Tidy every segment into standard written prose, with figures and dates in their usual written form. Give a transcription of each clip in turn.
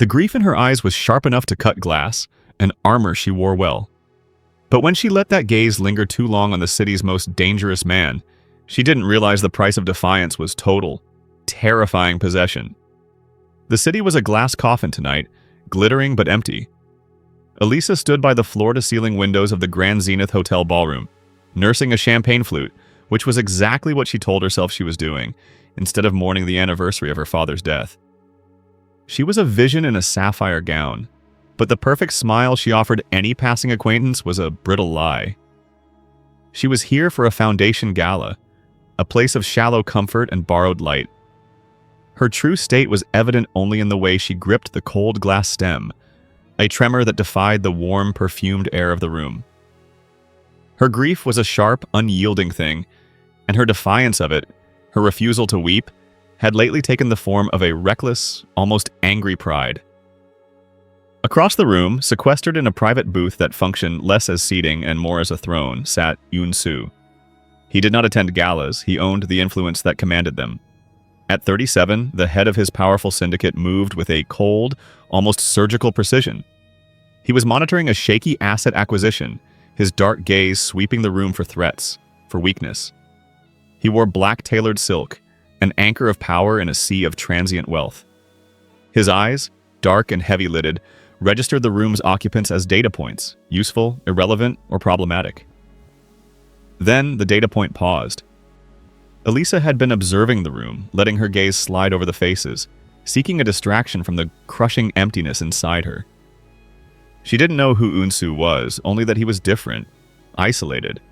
The grief in her eyes was sharp enough to cut glass, an armor she wore well. But when she let that gaze linger too long on the city's most dangerous man, she didn't realize the price of defiance was total, terrifying possession. The city was a glass coffin tonight, glittering but empty. Elisa stood by the floor-to-ceiling windows of the Grand Zenith Hotel ballroom, nursing a champagne flute, which was exactly what she told herself she was doing, instead of mourning the anniversary of her father's death. She was a vision in a sapphire gown, but the perfect smile she offered any passing acquaintance was a brittle lie. She was here for a foundation gala, a place of shallow comfort and borrowed light. Her true state was evident only in the way she gripped the cold glass stem, a tremor that defied the warm, perfumed air of the room. Her grief was a sharp, unyielding thing, and her defiance of it, her refusal to weep, had lately taken the form of a reckless, almost angry pride. Across the room, sequestered in a private booth that functioned less as seating and more as a throne, sat Eun-Soo. He did not attend galas, he owned the influence that commanded them. At 37, the head of his powerful syndicate moved with a cold, almost surgical precision. He was monitoring a shaky asset acquisition, his dark gaze sweeping the room for threats, for weakness. He wore black-tailored silk, an anchor of power in a sea of transient wealth. His eyes, dark and heavy-lidded, registered the room's occupants as data points, useful, irrelevant, or problematic. Then the data point paused. Elisa had been observing the room, letting her gaze slide over the faces, seeking a distraction from the crushing emptiness inside her. She didn't know who Eun-Soo was, only that he was different, isolated.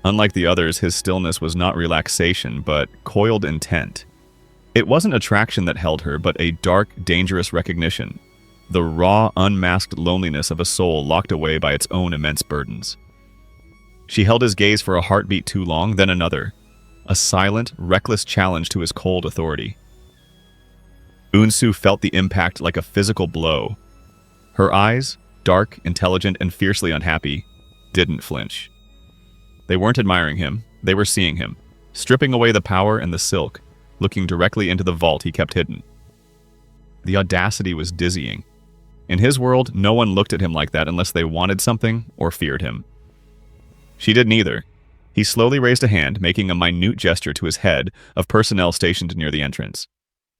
Unlike the others, his stillness was not relaxation, but coiled intent. It wasn't attraction that held her, but a dark, dangerous recognition, the raw, unmasked loneliness of a soul locked away by its own immense burdens. She held his gaze for a heartbeat too long, then another, a silent, reckless challenge to his cold authority. Eun-Soo felt the impact like a physical blow. Her eyes, dark, intelligent, and fiercely unhappy, didn't flinch. They weren't admiring him, they were seeing him, stripping away the power and the silk, looking directly into the vault he kept hidden. The audacity was dizzying. In his world, no one looked at him like that unless they wanted something or feared him. She did neither. He slowly raised a hand, making a minute gesture to his head of personnel stationed near the entrance.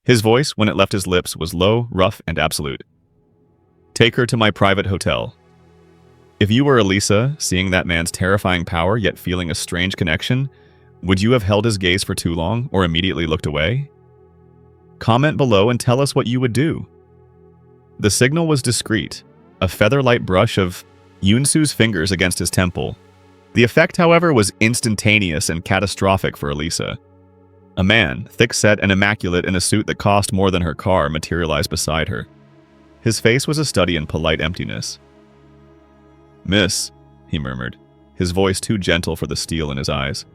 His voice, when it left his lips, was low, rough, and absolute. "Take her to my private hotel." If you were Elisa, seeing that man's terrifying power yet feeling a strange connection, would you have held his gaze for too long or immediately looked away? Comment below and tell us what you would do. The signal was discreet, a feather-light brush of Eun-Soo's fingers against his temple. The effect, however, was instantaneous and catastrophic for Elisa. A man, thick-set and immaculate in a suit that cost more than her car, materialized beside her. His face was a study in polite emptiness. "Miss," he murmured, his voice too gentle for the steel in his eyes.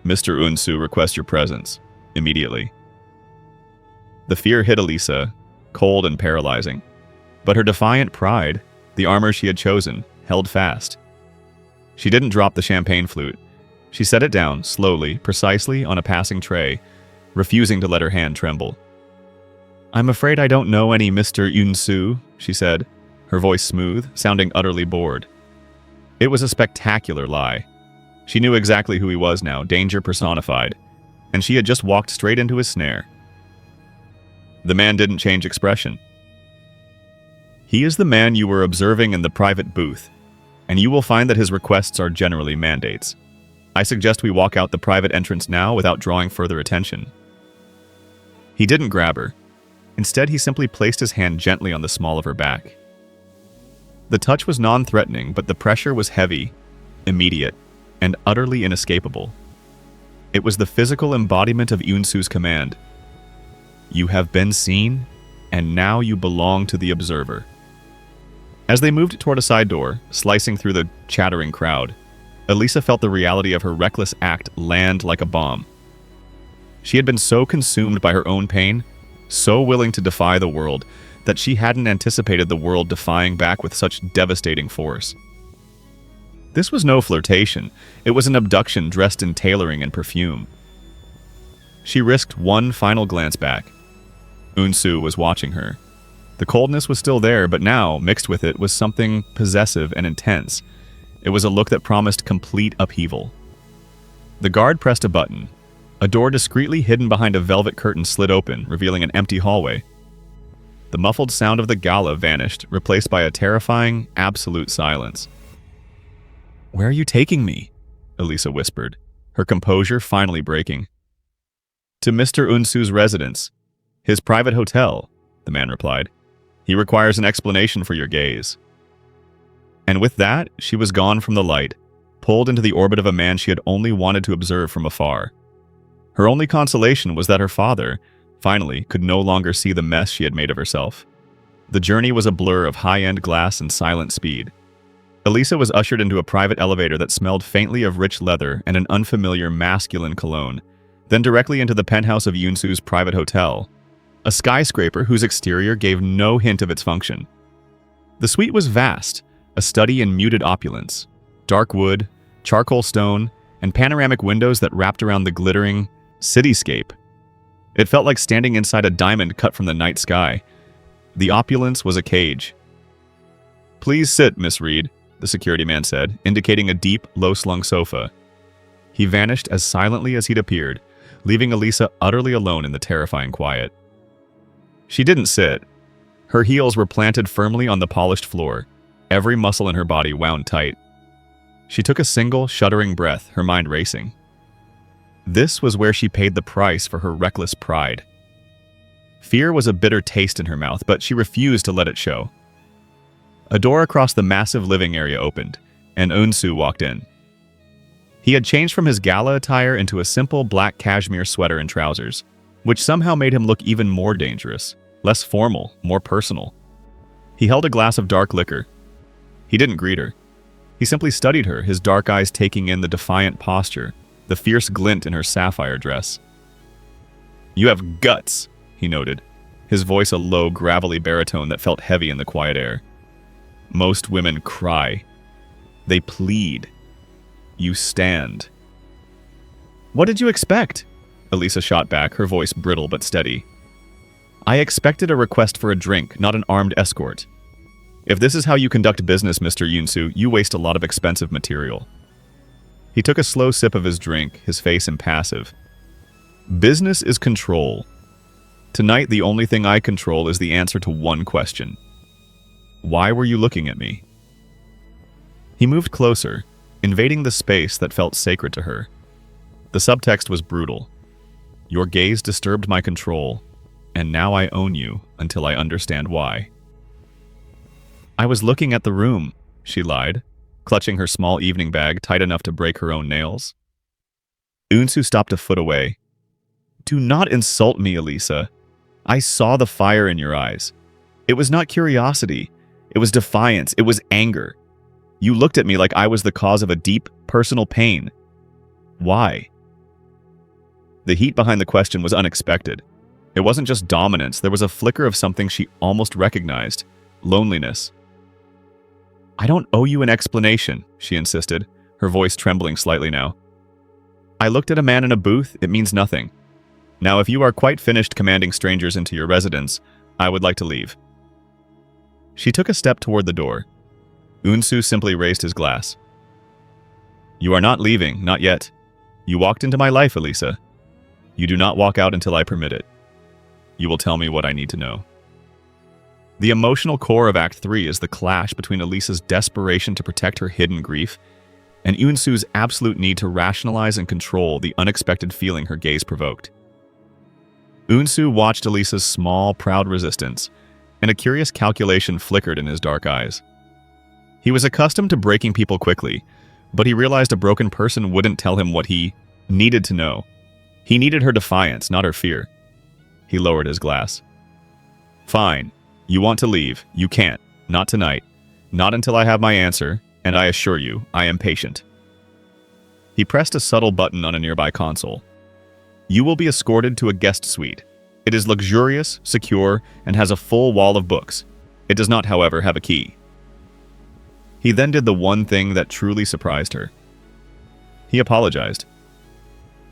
"Mr. Eun-Soo requests your presence, immediately." The fear hit Elisa, cold and paralyzing. But her defiant pride, the armor she had chosen, held fast. She didn't drop the champagne flute. She set it down, slowly, precisely, on a passing tray, refusing to let her hand tremble. "I'm afraid I don't know any Mr. Eun-Soo," she said, her voice smooth, sounding utterly bored. It was a spectacular lie. She knew exactly who he was now, danger personified, and she had just walked straight into his snare. The man didn't change expression. "He is the man you were observing in the private booth, and you will find that his requests are generally mandates. I suggest we walk out the private entrance now without drawing further attention." He didn't grab her. Instead, he simply placed his hand gently on the small of her back. The touch was non-threatening, but the pressure was heavy, immediate, and utterly inescapable. It was the physical embodiment of Eun-Soo's command. "You have been seen, and now you belong to the observer." As they moved toward a side door, slicing through the chattering crowd, Elisa felt the reality of her reckless act land like a bomb. She had been so consumed by her own pain, so willing to defy the world, that she hadn't anticipated the world defying back with such devastating force. This was no flirtation. It was an abduction dressed in tailoring and perfume. She risked one final glance back. Eun-Soo was watching her. The coldness was still there, but now, mixed with it, was something possessive and intense. It was a look that promised complete upheaval. The guard pressed a button. A door discreetly hidden behind a velvet curtain slid open, revealing an empty hallway. The muffled sound of the gala vanished, replaced by a terrifying, absolute silence. "Where are you taking me?" Elisa whispered, her composure finally breaking. "To Mr. Eun-Soo's residence. His private hotel," the man replied. "He requires an explanation for your gaze." And with that, she was gone from the light, pulled into the orbit of a man she had only wanted to observe from afar. Her only consolation was that her father, finally, could no longer see the mess she had made of herself. The journey was a blur of high-end glass and silent speed. Elisa was ushered into a private elevator that smelled faintly of rich leather and an unfamiliar masculine cologne, then directly into the penthouse of Eun-Soo's private hotel, a skyscraper whose exterior gave no hint of its function. The suite was vast, a study in muted opulence, dark wood, charcoal stone, and panoramic windows that wrapped around the glittering cityscape. It felt like standing inside a diamond cut from the night sky. The opulence was a cage. "Please sit, Miss Reed," the security man said, indicating a deep, low-slung sofa. He vanished as silently as he'd appeared, leaving Elisa utterly alone in the terrifying quiet. She didn't sit. Her heels were planted firmly on the polished floor, every muscle in her body wound tight. She took a single, shuddering breath, her mind racing. This was where she paid the price for her reckless pride. Fear was a bitter taste in her mouth, but she refused to let it show. A door across the massive living area opened, and Eun-Soo walked in. He had changed from his gala attire into a simple black cashmere sweater and trousers, which somehow made him look even more dangerous, less formal, more personal. He held a glass of dark liquor. He didn't greet her. He simply studied her, his dark eyes taking in the defiant posture, the fierce glint in her sapphire dress. "You have guts," he noted, his voice a low, gravelly baritone that felt heavy in the quiet air. "Most women cry. They plead. You stand." "What did you expect?" Elisa shot back, her voice brittle but steady. "I expected a request for a drink, not an armed escort. If this is how you conduct business, Mr. Eun-Soo, you waste a lot of expensive material." He took a slow sip of his drink, his face impassive. "Business is control. Tonight, the only thing I control is the answer to one question. Why were you looking at me?" He moved closer, invading the space that felt sacred to her. The subtext was brutal. "Your gaze disturbed my control, and now I own you until I understand why." "I was looking at the room," she lied, clutching her small evening bag tight enough to break her own nails. Eun-Soo stopped a foot away. "Do not insult me, Elisa. I saw the fire in your eyes. It was not curiosity. It was defiance. It was anger. You looked at me like I was the cause of a deep, personal pain. Why?" The heat behind the question was unexpected. It wasn't just dominance. There was a flicker of something she almost recognized. Loneliness. "I don't owe you an explanation," she insisted, her voice trembling slightly now. "I looked at a man in a booth. It means nothing. Now, if you are quite finished commanding strangers into your residence, I would like to leave." She took a step toward the door. Eun-Soo simply raised his glass. "You are not leaving, not yet. You walked into my life, Elisa. You do not walk out until I permit it. You will tell me what I need to know." The emotional core of Act 3 is the clash between Elisa's desperation to protect her hidden grief and Eun-Soo's absolute need to rationalize and control the unexpected feeling her gaze provoked. Eun-Soo watched Elisa's small, proud resistance, and a curious calculation flickered in his dark eyes. He was accustomed to breaking people quickly, but he realized a broken person wouldn't tell him what he needed to know. He needed her defiance, not her fear. He lowered his glass. "Fine. You want to leave. You can't. Not tonight. Not until I have my answer, and I assure you, I am patient." He pressed a subtle button on a nearby console. "You will be escorted to a guest suite. It is luxurious, secure, and has a full wall of books. It does not, however, have a key." He then did the one thing that truly surprised her. He apologized.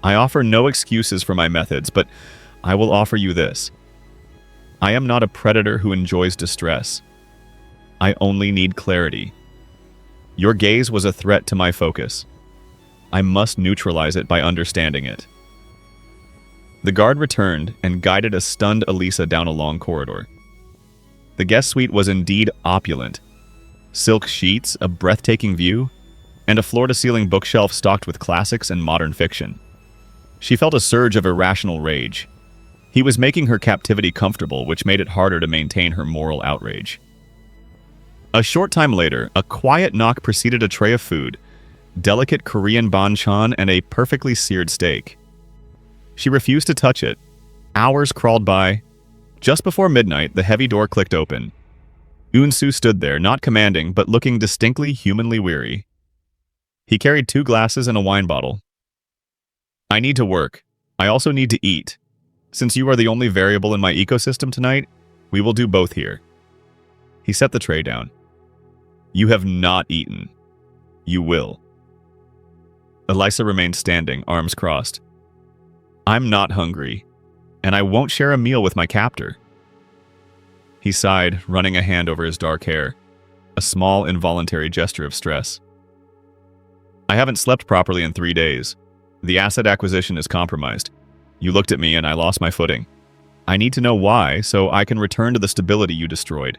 "I offer no excuses for my methods, but I will offer you this. I am not a predator who enjoys distress. I only need clarity. Your gaze was a threat to my focus. I must neutralize it by understanding it. The guard returned and guided a stunned Elisa down a long corridor. The guest suite was indeed opulent. Silk sheets, a breathtaking view, and a floor-to-ceiling bookshelf stocked with classics and modern fiction. She felt a surge of irrational rage. He was making her captivity comfortable, which made it harder to maintain her moral outrage. A short time later, a quiet knock preceded a tray of food, delicate Korean banchan and a perfectly seared steak. She refused to touch it. Hours crawled by. Just before midnight, the heavy door clicked open. Eun-Soo stood there, not commanding, but looking distinctly humanly weary. He carried 2 glasses and a wine bottle. I need to work. I also need to eat. Since you are the only variable in my ecosystem tonight, we will do both here. He set the tray down. You have not eaten. You will. Elisa remained standing, arms crossed. I'm not hungry, and I won't share a meal with my captor. He sighed, running a hand over his dark hair, a small, involuntary gesture of stress. I haven't slept properly in 3 days. The asset acquisition is compromised. You looked at me and I lost my footing. I need to know why, so I can return to the stability you destroyed.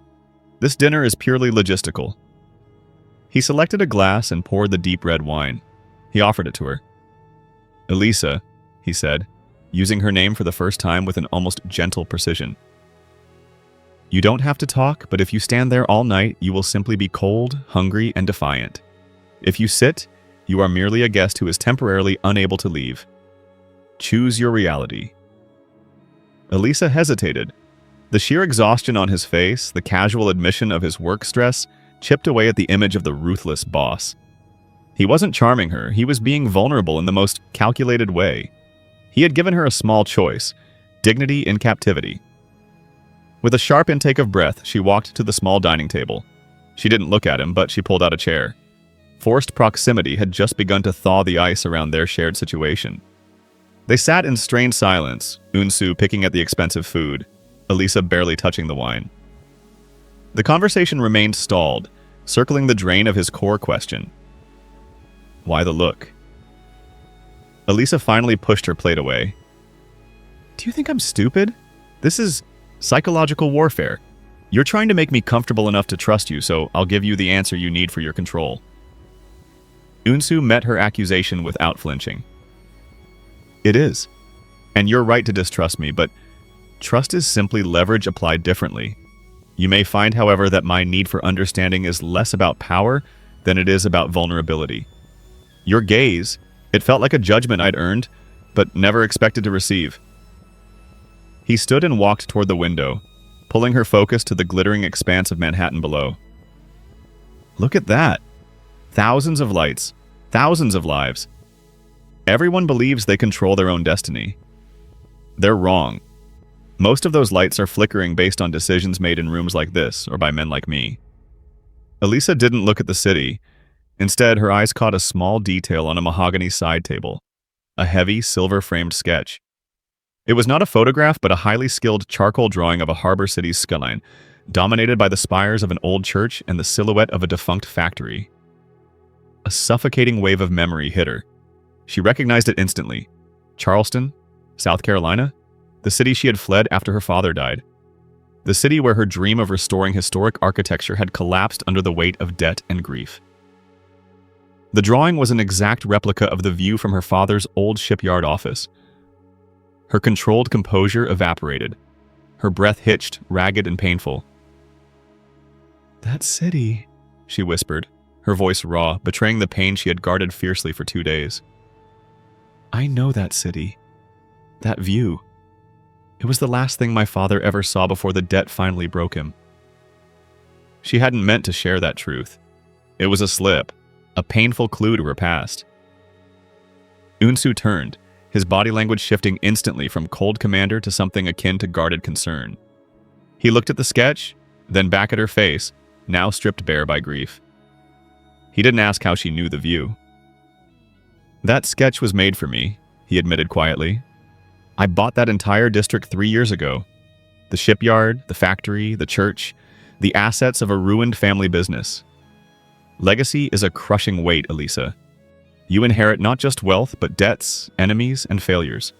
This dinner is purely logistical. He selected a glass and poured the deep red wine. He offered it to her. Elisa, he said, using her name for the first time with an almost gentle precision. You don't have to talk, but if you stand there all night, you will simply be cold, hungry, and defiant. If you sit, you are merely a guest who is temporarily unable to leave. Choose your reality. Elisa hesitated. The sheer exhaustion on his face, the casual admission of his work stress, chipped away at the image of the ruthless boss. He wasn't charming her, he was being vulnerable in the most calculated way. He had given her a small choice, dignity in captivity. With a sharp intake of breath, she walked to the small dining table. She didn't look at him, but she pulled out a chair. Forced proximity had just begun to thaw the ice around their shared situation. They sat in strained silence, Eun-Soo picking at the expensive food, Elisa barely touching the wine. The conversation remained stalled, circling the drain of his core question. Why the look? Elisa finally pushed her plate away. Do you think I'm stupid? This is psychological warfare. You're trying to make me comfortable enough to trust you, so I'll give you the answer you need for your control. Eun-Soo met her accusation without flinching. It is. And you're right to distrust me, but trust is simply leverage applied differently. You may find, however, that my need for understanding is less about power than it is about vulnerability. Your gaze, it felt like a judgment I'd earned, but never expected to receive. He stood and walked toward the window, pulling her focus to the glittering expanse of Manhattan below. Look at that. Thousands of lights, thousands of lives. Everyone believes they control their own destiny. They're wrong. Most of those lights are flickering based on decisions made in rooms like this or by men like me. Elisa didn't look at the city. Instead, her eyes caught a small detail on a mahogany side table, a heavy, silver-framed sketch. It was not a photograph, but a highly skilled charcoal drawing of a harbor city's skyline, dominated by the spires of an old church and the silhouette of a defunct factory. A suffocating wave of memory hit her. She recognized it instantly. Charleston, South Carolina, the city she had fled after her father died. The city where her dream of restoring historic architecture had collapsed under the weight of debt and grief. The drawing was an exact replica of the view from her father's old shipyard office. Her controlled composure evaporated. Her breath hitched, ragged and painful. That city, she whispered, her voice raw, betraying the pain she had guarded fiercely for 2 days. I know that city. That view. It was the last thing my father ever saw before the debt finally broke him. She hadn't meant to share that truth. It was a slip, a painful clue to her past. Eun-Soo turned, his body language shifting instantly from cold commander to something akin to guarded concern. He looked at the sketch, then back at her face, now stripped bare by grief. He didn't ask how she knew the view. That sketch was made for me, he admitted quietly. I bought that entire district 3 years ago. The shipyard, the factory, the church, the assets of a ruined family business. Legacy is a crushing weight, Elisa. You inherit not just wealth, but debts, enemies, and failures.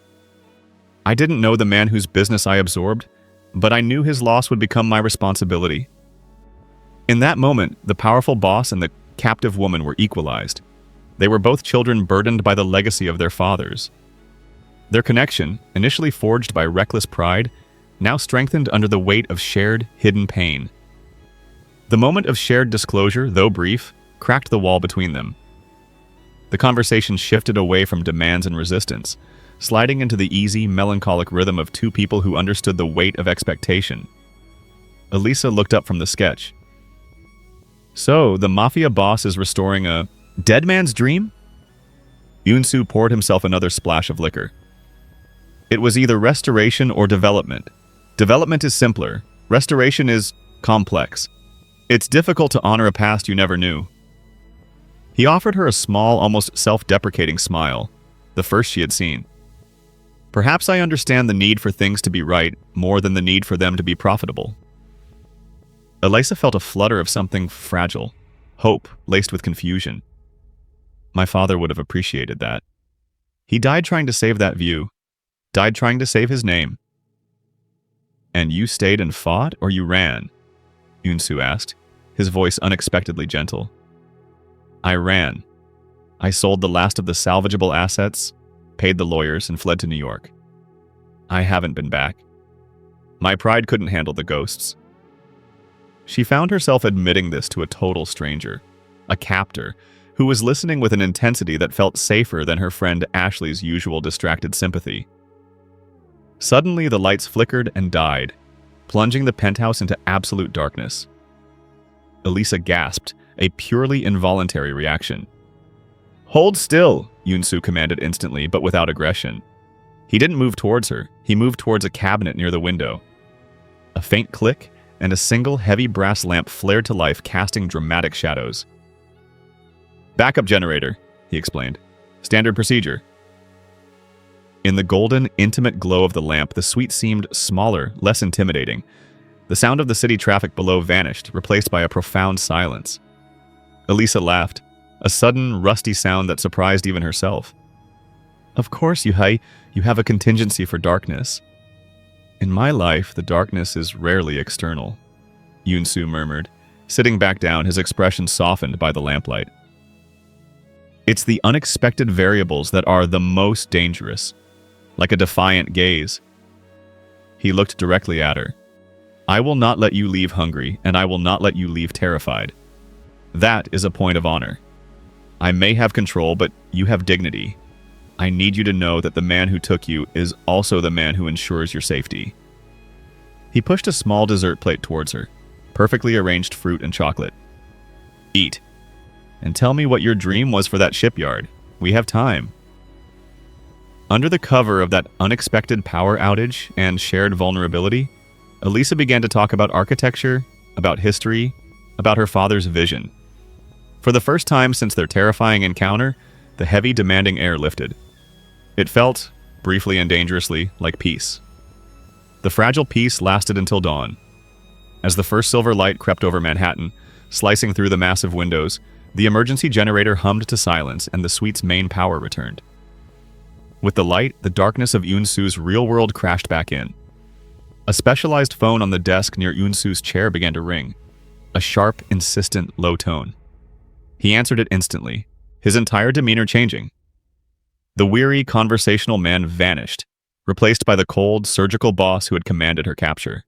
I didn't know the man whose business I absorbed, but I knew his loss would become my responsibility. In that moment, the powerful boss and the captive woman were equalized. They were both children burdened by the legacy of their fathers. Their connection, initially forged by reckless pride, now strengthened under the weight of shared, hidden pain. The moment of shared disclosure, though brief, cracked the wall between them. The conversation shifted away from demands and resistance, sliding into the easy, melancholic rhythm of two people who understood the weight of expectation. Elisa looked up from the sketch. So, the mafia boss is restoring a dead man's dream? Eun-Soo poured himself another splash of liquor. It was either restoration or development. Development is simpler. Restoration is complex. It's difficult to honor a past you never knew. He offered her a small, almost self-deprecating smile, the first she had seen. Perhaps I understand the need for things to be right more than the need for them to be profitable. Elisa felt a flutter of something fragile, hope laced with confusion. My father would have appreciated that. He died trying to save that view, died trying to save his name. And you stayed and fought, or you ran? Eun-Soo asked, his voice unexpectedly gentle. I ran. I sold the last of the salvageable assets, paid the lawyers, and fled to New York. I haven't been back. My pride couldn't handle the ghosts. She found herself admitting this to a total stranger, a captor, who was listening with an intensity that felt safer than her friend Ashley's usual distracted sympathy. Suddenly, the lights flickered and died, plunging the penthouse into absolute darkness. Elisa gasped, a purely involuntary reaction. Hold still, Eun-Soo commanded instantly, but without aggression. He didn't move towards her. He moved towards a cabinet near the window. A faint click, and a single heavy brass lamp flared to life, casting dramatic shadows. Backup generator, he explained. Standard procedure. In the golden, intimate glow of the lamp, the suite seemed smaller, less intimidating. The sound of the city traffic below vanished, replaced by a profound silence. Elisa laughed, a sudden, rusty sound that surprised even herself. Of course, you have a contingency for darkness. In my life, the darkness is rarely external, Eun-Soo murmured, sitting back down, his expression softened by the lamplight. It's the unexpected variables that are the most dangerous, like a defiant gaze. He looked directly at her. I will not let you leave hungry, and I will not let you leave terrified. That is a point of honor. I may have control, but you have dignity. I need you to know that the man who took you is also the man who ensures your safety. He pushed a small dessert plate towards her, perfectly arranged fruit and chocolate. Eat. And tell me what your dream was for that shipyard. We have time. Under the cover of that unexpected power outage and shared vulnerability, Elisa began to talk about architecture, about history, about her father's vision. For the first time since their terrifying encounter, the heavy, demanding air lifted. It felt, briefly and dangerously, like peace. The fragile peace lasted until dawn. As the first silver light crept over Manhattan, slicing through the massive windows, the emergency generator hummed to silence and the suite's main power returned. With the light, the darkness of Eun-Soo's real world crashed back in. A specialized phone on the desk near Eun-Soo's chair began to ring, a sharp, insistent, low tone. He answered it instantly, his entire demeanor changing. The weary, conversational man vanished, replaced by the cold, surgical boss who had commanded her capture.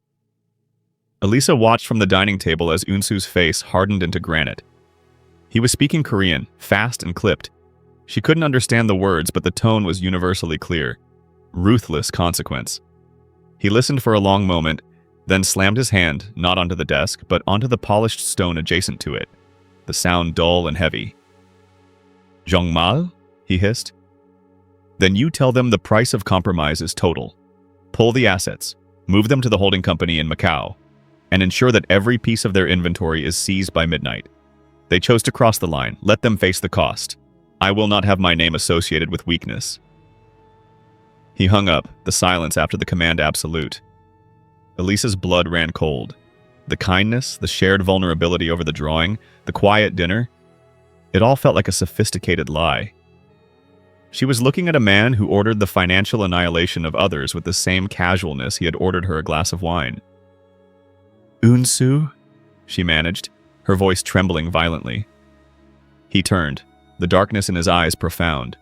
Elisa watched from the dining table as Eun-Soo's face hardened into granite. He was speaking Korean, fast and clipped. She couldn't understand the words, but the tone was universally clear. Ruthless consequence. He listened for a long moment, then slammed his hand, not onto the desk, but onto the polished stone adjacent to it, the sound dull and heavy. 정말? He hissed. Then you tell them the price of compromise is total. Pull the assets, move them to the holding company in Macau, and ensure that every piece of their inventory is seized by midnight. They chose to cross the line. Let them face the cost. I will not have my name associated with weakness. He hung up, the silence after the command absolute. Elisa's blood ran cold. The kindness, the shared vulnerability over the drawing, the quiet dinner, it all felt like a sophisticated lie. She was looking at a man who ordered the financial annihilation of others with the same casualness he had ordered her a glass of wine. "Eun-Soo?" she managed, her voice trembling violently. He turned, the darkness in his eyes profound.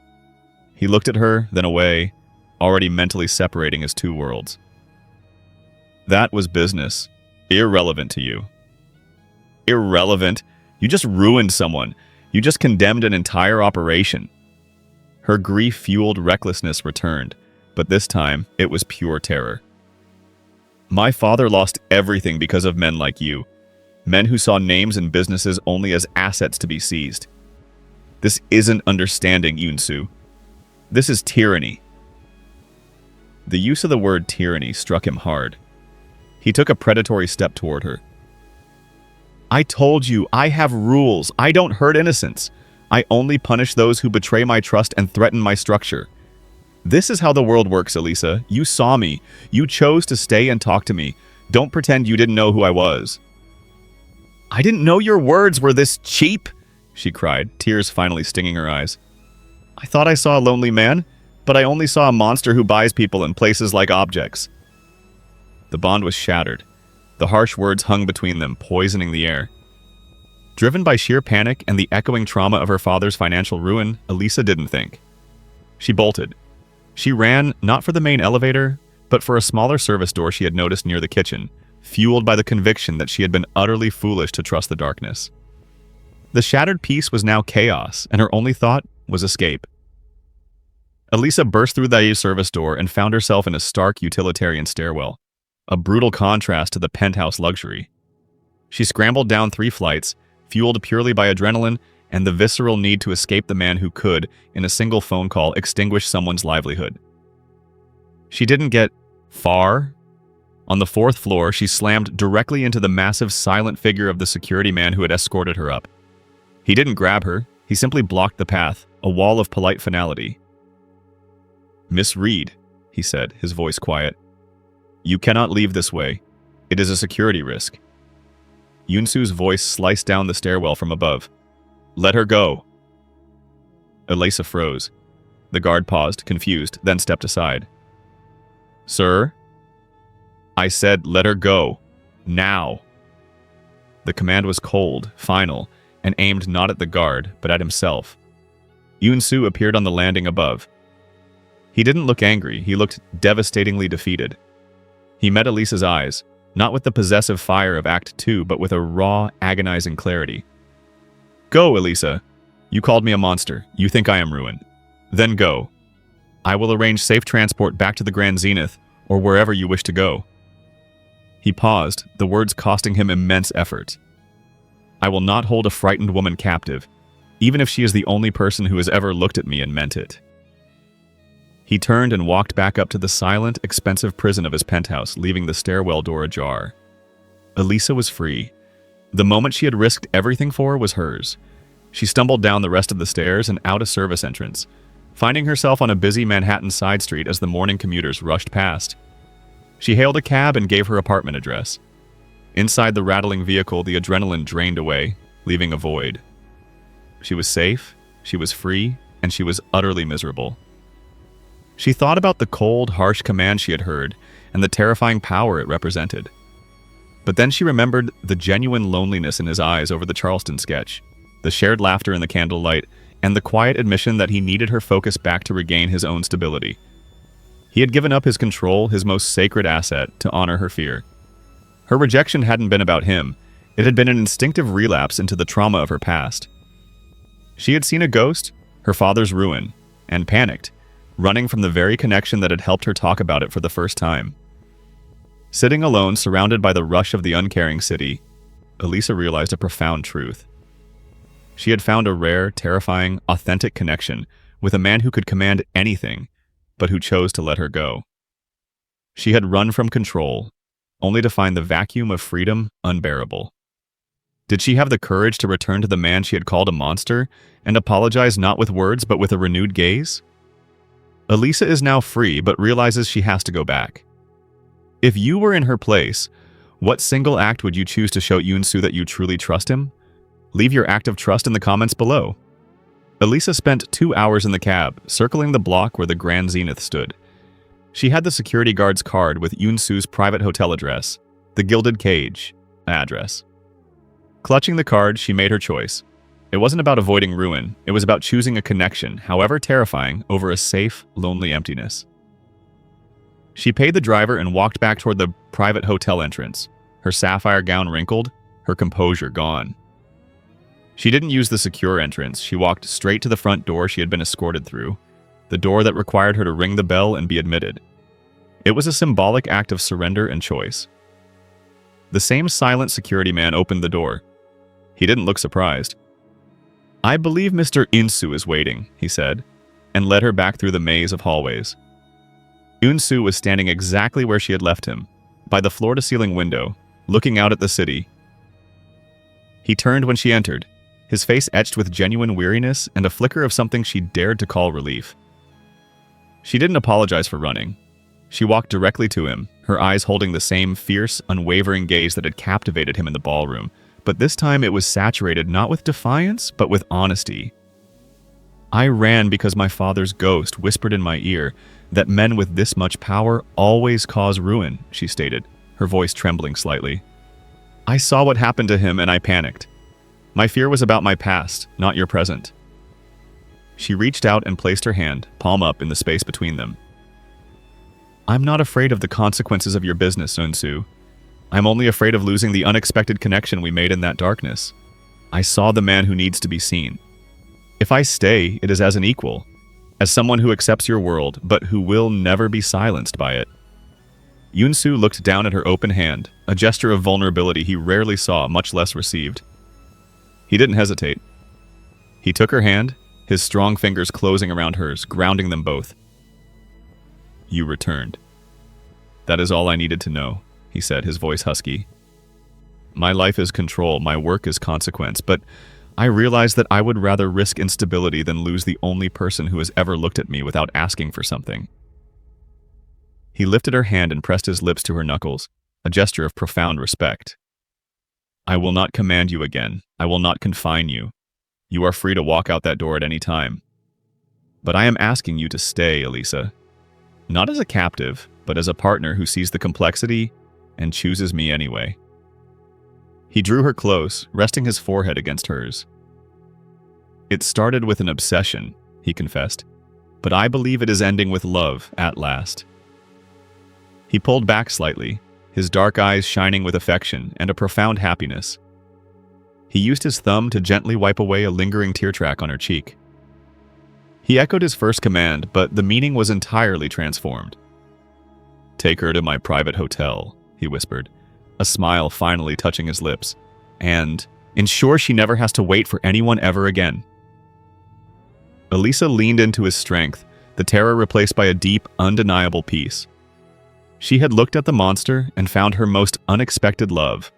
He looked at her, then away, already mentally separating his two worlds. "That was business. Irrelevant to you." "Irrelevant? You just ruined someone. You just condemned an entire operation." Her grief-fueled recklessness returned, but this time it was pure terror. "My father lost everything because of men like you. Men who saw names and businesses only as assets to be seized. This isn't understanding, Eun-Soo. This is tyranny." The use of the word tyranny struck him hard. He took a predatory step toward her. "I told you, I have rules. I don't hurt innocents. I only punish those who betray my trust and threaten my structure. This is how the world works, Elisa. You saw me. You chose to stay and talk to me. Don't pretend you didn't know who I was." "I didn't know your words were this cheap," she cried, tears finally stinging her eyes. "I thought I saw a lonely man, but I only saw a monster who buys people in places like objects." The bond was shattered. The harsh words hung between them, poisoning the air. Driven by sheer panic and the echoing trauma of her father's financial ruin, Elisa didn't think. She bolted. She ran, not for the main elevator, but for a smaller service door she had noticed near the kitchen, fueled by the conviction that she had been utterly foolish to trust the darkness. The shattered peace was now chaos, and her only thought was escape. Elisa burst through the service door and found herself in a stark utilitarian stairwell, a brutal contrast to the penthouse luxury. She scrambled down 3 flights, fueled purely by adrenaline and the visceral need to escape the man who could, in a single phone call, extinguish someone's livelihood. She didn't get far. On the 4th floor, she slammed directly into the massive, silent figure of the security man who had escorted her up. He didn't grab her, he simply blocked the path, a wall of polite finality. "Miss Reed," he said, his voice quiet. "You cannot leave this way. It is a security risk." Eun-Soo's voice sliced down the stairwell from above. "Let her go." Elisa froze. The guard paused, confused, then stepped aside. "Sir?" "I said let her go. Now." The command was cold, final, and aimed not at the guard, but at himself. Eun-Soo appeared on the landing above. He didn't look angry, he looked devastatingly defeated. He met Elisa's eyes, not with the possessive fire of Act 2, but with a raw, agonizing clarity. "Go, Elisa. You called me a monster. You think I am ruined. Then go. I will arrange safe transport back to the Grand Zenith, or wherever you wish to go." He paused, the words costing him immense effort. "I will not hold a frightened woman captive, even if she is the only person who has ever looked at me and meant it." He turned and walked back up to the silent, expensive prison of his penthouse, leaving the stairwell door ajar. Elisa was free. The moment she had risked everything for was hers. She stumbled down the rest of the stairs and out a service entrance, finding herself on a busy Manhattan side street as the morning commuters rushed past. She hailed a cab and gave her apartment address. Inside the rattling vehicle, the adrenaline drained away, leaving a void. She was safe, she was free, and she was utterly miserable. She thought about the cold, harsh command she had heard and the terrifying power it represented. But then she remembered the genuine loneliness in his eyes over the Charleston sketch, the shared laughter in the candlelight, and the quiet admission that he needed her focus back to regain his own stability. He had given up his control, his most sacred asset, to honor her fear. Her rejection hadn't been about him. It had been an instinctive relapse into the trauma of her past. She had seen a ghost, her father's ruin, and panicked, running from the very connection that had helped her talk about it for the first time. Sitting alone, surrounded by the rush of the uncaring city, Elisa realized a profound truth. She had found a rare, terrifying, authentic connection with a man who could command anything, but who chose to let her go. She had run from control, only to find the vacuum of freedom unbearable. Did she have the courage to return to the man she had called a monster and apologize not with words but with a renewed gaze? Elisa is now free but realizes she has to go back. If you were in her place, what single act would you choose to show Eun-Soo that you truly trust him? Leave your act of trust in the comments below. Elisa spent 2 hours in the cab, circling the block where the Grand Zenith stood. She had the security guard's card with Eun-Soo's private hotel address, the Gilded Cage address. Clutching the card, she made her choice. It wasn't about avoiding ruin, it was about choosing a connection, however terrifying, over a safe, lonely emptiness. She paid the driver and walked back toward the private hotel entrance, her sapphire gown wrinkled, her composure gone. She didn't use the secure entrance. She walked straight to the front door she had been escorted through, the door that required her to ring the bell and be admitted. It was a symbolic act of surrender and choice. The same silent security man opened the door. He didn't look surprised. "I believe Mr. Eun-Soo is waiting," he said, and led her back through the maze of hallways. Eun-Soo was standing exactly where she had left him, by the floor-to-ceiling window, looking out at the city. He turned when she entered, his face etched with genuine weariness and a flicker of something she dared to call relief. She didn't apologize for running. She walked directly to him, her eyes holding the same fierce, unwavering gaze that had captivated him in the ballroom, but this time it was saturated not with defiance, but with honesty. "I ran because my father's ghost whispered in my ear that men with this much power always cause ruin," she stated, her voice trembling slightly. "I saw what happened to him and I panicked. My fear was about my past, not your present." She reached out and placed her hand, palm up, in the space between them. "I'm not afraid of the consequences of your business, Eun-Soo. I'm only afraid of losing the unexpected connection we made in that darkness. I saw the man who needs to be seen. If I stay, it is as an equal, as someone who accepts your world, but who will never be silenced by it." Eun-Soo looked down at her open hand, a gesture of vulnerability he rarely saw, much less received. He didn't hesitate. He took her hand, his strong fingers closing around hers, grounding them both. "You returned. That is all I needed to know," he said, his voice husky. "My life is control, my work is consequence, but I realized that I would rather risk instability than lose the only person who has ever looked at me without asking for something." He lifted her hand and pressed his lips to her knuckles, a gesture of profound respect. "I will not command you again. I will not confine you. You are free to walk out that door at any time. But I am asking you to stay, Elisa. Not as a captive, but as a partner who sees the complexity and chooses me anyway." He drew her close, resting his forehead against hers. "It started with an obsession," he confessed, "but I believe it is ending with love at last." He pulled back slightly, his dark eyes shining with affection and a profound happiness. He used his thumb to gently wipe away a lingering tear track on her cheek. He echoed his first command, but the meaning was entirely transformed. "Take her to my private hotel," he whispered, a smile finally touching his lips, "and ensure she never has to wait for anyone ever again." Elisa leaned into his strength, the terror replaced by a deep, undeniable peace. She had looked at the monster and found her most unexpected love.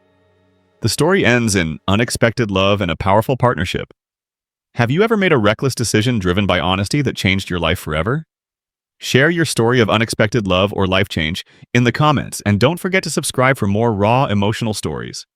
The story ends in unexpected love and a powerful partnership. Have you ever made a reckless decision driven by honesty that changed your life forever? Share your story of unexpected love or life change in the comments, and don't forget to subscribe for more raw, emotional stories.